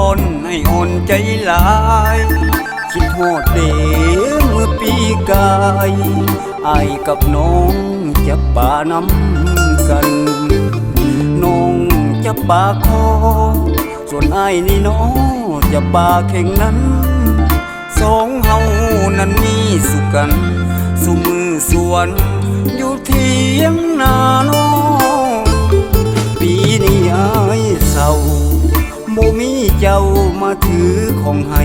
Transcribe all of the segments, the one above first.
อนให้อ่อนใจหลายคิดฮอดเด้เมื่อปีกายอายกับน้องจะป่าน้ำกันน้องจะป่าคอส่วนอายนี่น้องจะป่าแข่งนั้นสองเฮานั้นมีสุขกันสุมือสวนอยู่เทียงนาน้องปีนี้อายเศร้าบ่มีเจ้ามาถือของให้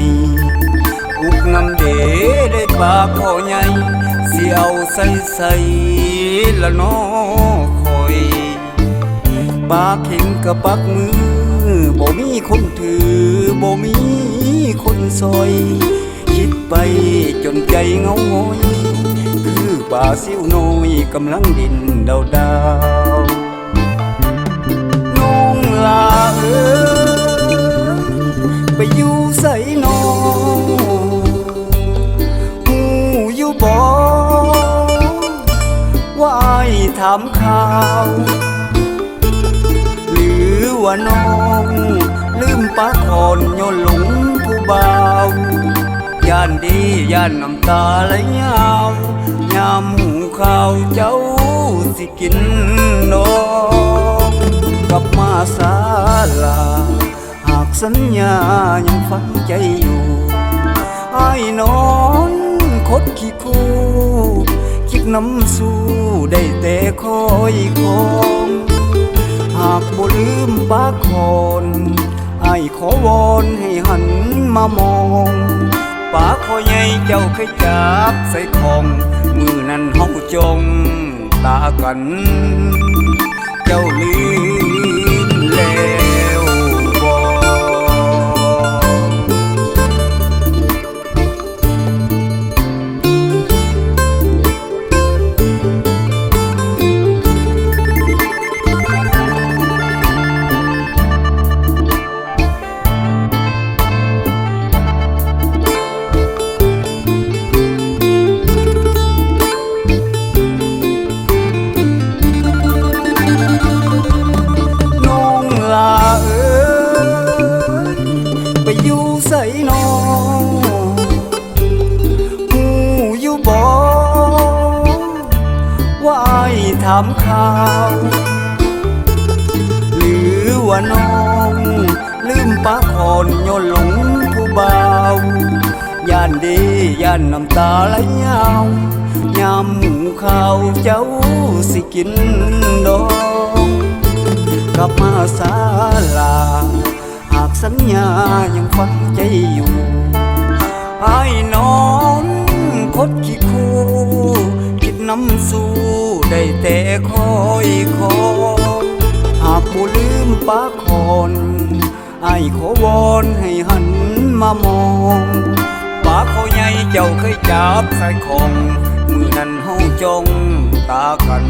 อุกน้ำเดได้ปากคอใหญ่เสียวใส่ละน้อคอยปากเข่งกับปากมือบ่มีคนถือบ่มีคนซอยคิดไปจนใจเงาหงอยคือป่าซิวน้อยกำลังดินดาวน้องลาไปอยู่ใส่น้องหูอยู่บ่ว่าอ้ายถามข่าวหรือว่าน้องลืมปากคอนย้อนหลงผู้บ่าวย่านดีย่านน้ำตาไหลยาวยามหูข่าวเจ้าสิกินน้องกลับมาศาลาหากสัญญายังฝังใจอยู่อ้ายนอนคดขี้คู่คิดน้ำสู้ได้แต่คอยคงหากบ่ลืมปากคอนอ้ายขอวอนให้หันมามองปากคอใหญ่เจ้าเคยจับใส่ของมือนั้นเฮาจงตากันเจ้าลืมแล้วบ่ ใส่น้องหูอยู่บ่ว่าอ้ายถามข่าวหรือว่าน้องลืมปากคอนย้อนหลงผู้บ่าวย่านดีย่านน้ำตาไหลยาวยามหูข่าวเจ้าสิกินดองกลับมาศาลาหากสัญญายังฝังใจอยู่อ้ายนอนคดขี้คู่คิดน้ำสู้ได้แต่คอยคอหากบ่ลืมปากคอนอ้ายขอวอนให้หันมามองปากเขาใหญ่เจ้าเคยจับใส่ของมือนั้นเฮาจงตากัน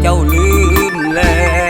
เจ้าลืมแล้ว